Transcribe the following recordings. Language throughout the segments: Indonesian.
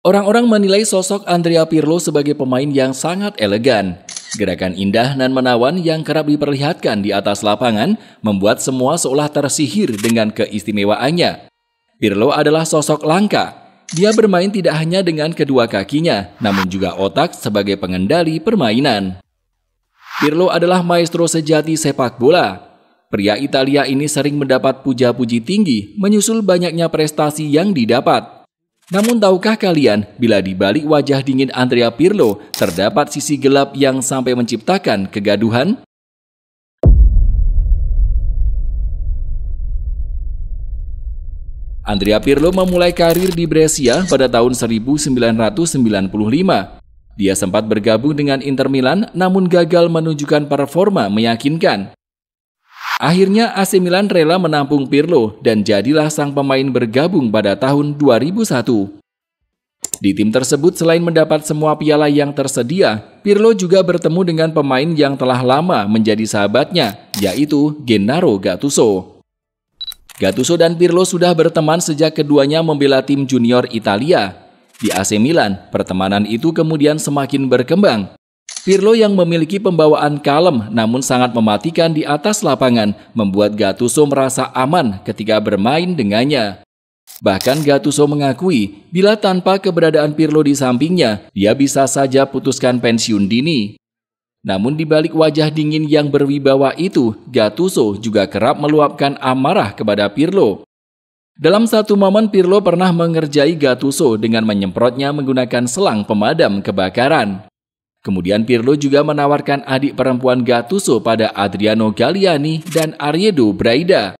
Orang-orang menilai sosok Andrea Pirlo sebagai pemain yang sangat elegan. Gerakan indah dan menawan yang kerap diperlihatkan di atas lapangan membuat semua seolah tersihir dengan keistimewaannya. Pirlo adalah sosok langka. Dia bermain tidak hanya dengan kedua kakinya, namun juga otak sebagai pengendali permainan. Pirlo adalah maestro sejati sepak bola. Pria Italia ini sering mendapat puja-puji tinggi menyusul banyaknya prestasi yang didapat. Namun tahukah kalian, bila di balik wajah dingin Andrea Pirlo terdapat sisi gelap yang sampai menciptakan kegaduhan? Andrea Pirlo memulai karir di Brescia pada tahun 1995. Dia sempat bergabung dengan Inter Milan namun gagal menunjukkan performa meyakinkan. Akhirnya AC Milan rela menampung Pirlo dan jadilah sang pemain bergabung pada tahun 2001. Di tim tersebut selain mendapat semua piala yang tersedia, Pirlo juga bertemu dengan pemain yang telah lama menjadi sahabatnya, yaitu Gennaro Gattuso. Gattuso dan Pirlo sudah berteman sejak keduanya membela tim junior Italia. Di AC Milan, pertemanan itu kemudian semakin berkembang. Pirlo yang memiliki pembawaan kalem namun sangat mematikan di atas lapangan membuat Gattuso merasa aman ketika bermain dengannya. Bahkan Gattuso mengakui bila tanpa keberadaan Pirlo di sampingnya, dia bisa saja putuskan pensiun dini. Namun di balik wajah dingin yang berwibawa itu, Gattuso juga kerap meluapkan amarah kepada Pirlo. Dalam satu momen Pirlo pernah mengerjai Gattuso dengan menyemprotnya menggunakan selang pemadam kebakaran. Kemudian Pirlo juga menawarkan adik perempuan Gattuso pada Adriano Galliani dan Ariedo Braida.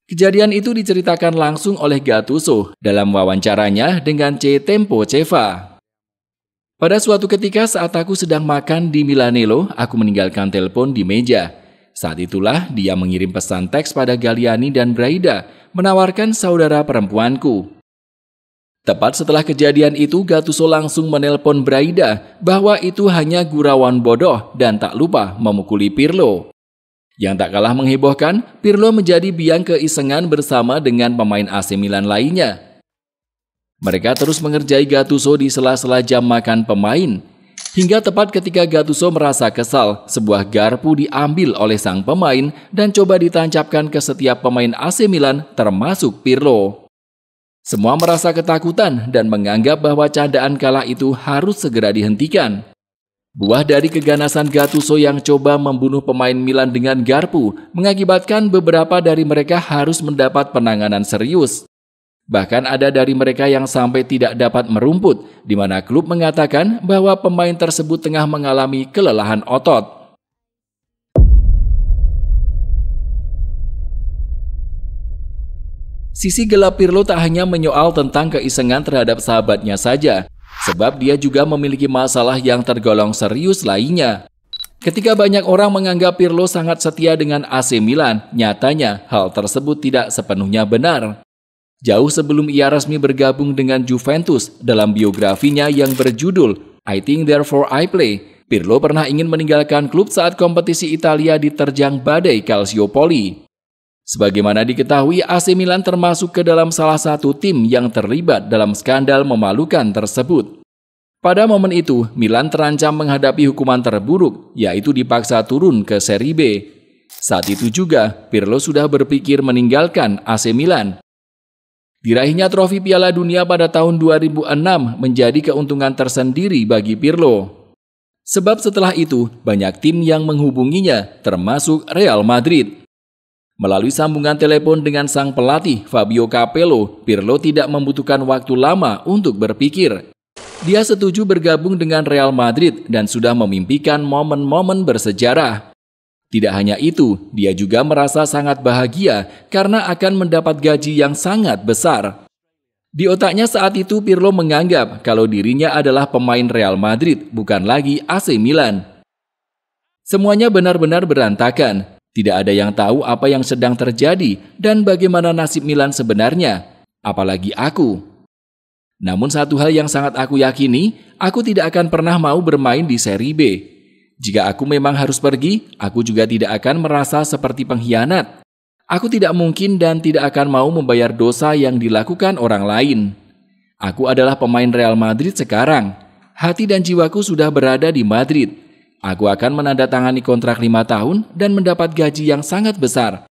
Kejadian itu diceritakan langsung oleh Gattuso dalam wawancaranya dengan C Tempo Ceva. Pada suatu ketika saat aku sedang makan di Milanello, aku meninggalkan telepon di meja. Saat itulah dia mengirim pesan teks pada Galliani dan Braida, menawarkan saudara perempuanku. Tepat setelah kejadian itu, Gattuso langsung menelpon Braida bahwa itu hanya gurauan bodoh dan tak lupa memukuli Pirlo. Yang tak kalah menghebohkan, Pirlo menjadi biang keisengan bersama dengan pemain AC Milan lainnya. Mereka terus mengerjai Gattuso di sela-sela jam makan pemain. Hingga tepat ketika Gattuso merasa kesal, sebuah garpu diambil oleh sang pemain dan coba ditancapkan ke setiap pemain AC Milan termasuk Pirlo. Semua merasa ketakutan dan menganggap bahwa candaan kala itu harus segera dihentikan. Buah dari keganasan Gattuso yang coba membunuh pemain Milan dengan garpu mengakibatkan beberapa dari mereka harus mendapat penanganan serius. Bahkan ada dari mereka yang sampai tidak dapat merumput, di mana klub mengatakan bahwa pemain tersebut tengah mengalami kelelahan otot. Sisi gelap Pirlo tak hanya menyoal tentang keisengan terhadap sahabatnya saja, sebab dia juga memiliki masalah yang tergolong serius lainnya. Ketika banyak orang menganggap Pirlo sangat setia dengan AC Milan, nyatanya hal tersebut tidak sepenuhnya benar. Jauh sebelum ia resmi bergabung dengan Juventus, dalam biografinya yang berjudul I Think Therefore I Play, Pirlo pernah ingin meninggalkan klub saat kompetisi Italia diterjang badai Calciopoli. Sebagaimana diketahui, AC Milan termasuk ke dalam salah satu tim yang terlibat dalam skandal memalukan tersebut. Pada momen itu, Milan terancam menghadapi hukuman terburuk, yaitu dipaksa turun ke Serie B. Saat itu juga, Pirlo sudah berpikir meninggalkan AC Milan. Diraihnya trofi Piala Dunia pada tahun 2006 menjadi keuntungan tersendiri bagi Pirlo. Sebab setelah itu, banyak tim yang menghubunginya, termasuk Real Madrid. Melalui sambungan telepon dengan sang pelatih Fabio Capello, Pirlo tidak membutuhkan waktu lama untuk berpikir. Dia setuju bergabung dengan Real Madrid dan sudah memimpikan momen-momen bersejarah. Tidak hanya itu, dia juga merasa sangat bahagia karena akan mendapat gaji yang sangat besar. Di otaknya saat itu Pirlo menganggap kalau dirinya adalah pemain Real Madrid, bukan lagi AC Milan. Semuanya benar-benar berantakan. Tidak ada yang tahu apa yang sedang terjadi dan bagaimana nasib Milan sebenarnya, apalagi aku. Namun satu hal yang sangat aku yakini, aku tidak akan pernah mau bermain di Serie B. Jika aku memang harus pergi, aku juga tidak akan merasa seperti pengkhianat. Aku tidak mungkin dan tidak akan mau membayar dosa yang dilakukan orang lain. Aku adalah pemain Real Madrid sekarang. Hati dan jiwaku sudah berada di Madrid. Aku akan menandatangani kontrak 5 tahun dan mendapat gaji yang sangat besar.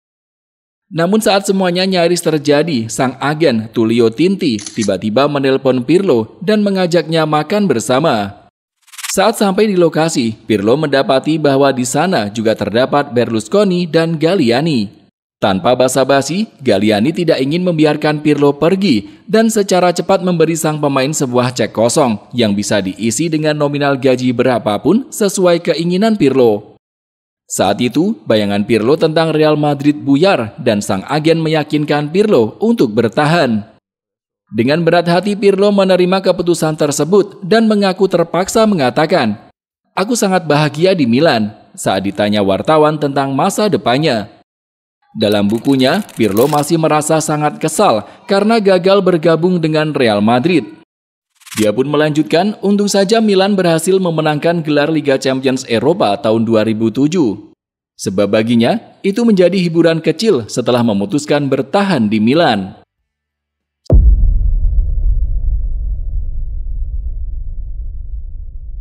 Namun saat semuanya nyaris terjadi, sang agen Tullio Tinti tiba-tiba menelpon Pirlo dan mengajaknya makan bersama. Saat sampai di lokasi, Pirlo mendapati bahwa di sana juga terdapat Berlusconi dan Galliani. Tanpa basa-basi, Galliani tidak ingin membiarkan Pirlo pergi dan secara cepat memberi sang pemain sebuah cek kosong yang bisa diisi dengan nominal gaji berapapun sesuai keinginan Pirlo. Saat itu, bayangan Pirlo tentang Real Madrid buyar dan sang agen meyakinkan Pirlo untuk bertahan. Dengan berat hati Pirlo menerima keputusan tersebut dan mengaku terpaksa mengatakan, "Aku sangat bahagia di Milan," saat ditanya wartawan tentang masa depannya. Dalam bukunya, Pirlo masih merasa sangat kesal karena gagal bergabung dengan Real Madrid. Dia pun melanjutkan, untung saja Milan berhasil memenangkan gelar Liga Champions Eropa tahun 2007. Sebab baginya, itu menjadi hiburan kecil setelah memutuskan bertahan di Milan.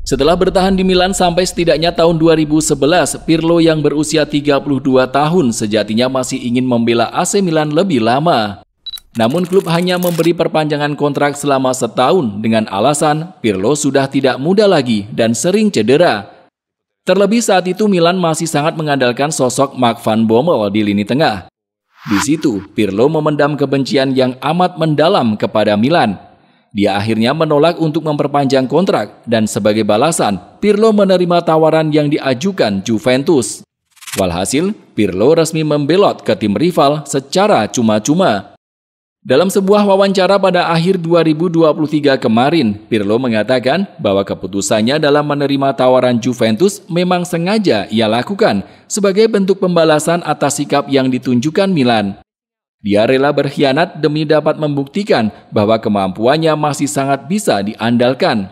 Setelah bertahan di Milan sampai setidaknya tahun 2011, Pirlo yang berusia 32 tahun sejatinya masih ingin membela AC Milan lebih lama. Namun klub hanya memberi perpanjangan kontrak selama setahun dengan alasan Pirlo sudah tidak muda lagi dan sering cedera. Terlebih saat itu Milan masih sangat mengandalkan sosok Mark van Bommel di lini tengah. Di situ, Pirlo memendam kebencian yang amat mendalam kepada Milan. Dia akhirnya menolak untuk memperpanjang kontrak dan sebagai balasan, Pirlo menerima tawaran yang diajukan Juventus. Walhasil, Pirlo resmi membelot ke tim rival secara cuma-cuma. Dalam sebuah wawancara pada akhir 2023 kemarin, Pirlo mengatakan bahwa keputusannya dalam menerima tawaran Juventus memang sengaja ia lakukan sebagai bentuk pembalasan atas sikap yang ditunjukkan Milan. Dia rela berkhianat demi dapat membuktikan bahwa kemampuannya masih sangat bisa diandalkan.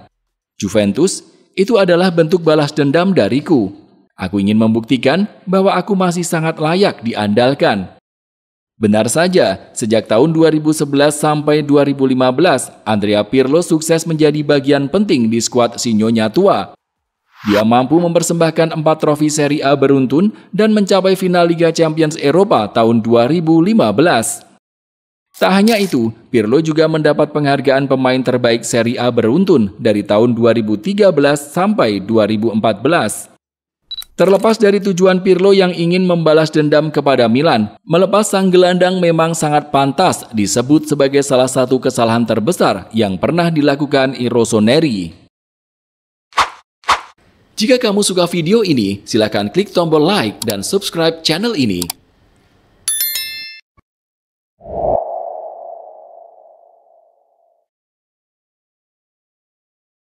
Juventus, itu adalah bentuk balas dendam dariku. Aku ingin membuktikan bahwa aku masih sangat layak diandalkan. Benar saja, sejak tahun 2011 sampai 2015, Andrea Pirlo sukses menjadi bagian penting di skuad Sinyonya tua. Dia mampu mempersembahkan 4 trofi Serie A beruntun dan mencapai final Liga Champions Eropa tahun 2015. Tak hanya itu, Pirlo juga mendapat penghargaan pemain terbaik Serie A beruntun dari tahun 2013 sampai 2014. Terlepas dari tujuan Pirlo yang ingin membalas dendam kepada Milan, melepas sang gelandang memang sangat pantas disebut sebagai salah satu kesalahan terbesar yang pernah dilakukan Rossoneri. Jika kamu suka video ini, silakan klik tombol like dan subscribe channel ini.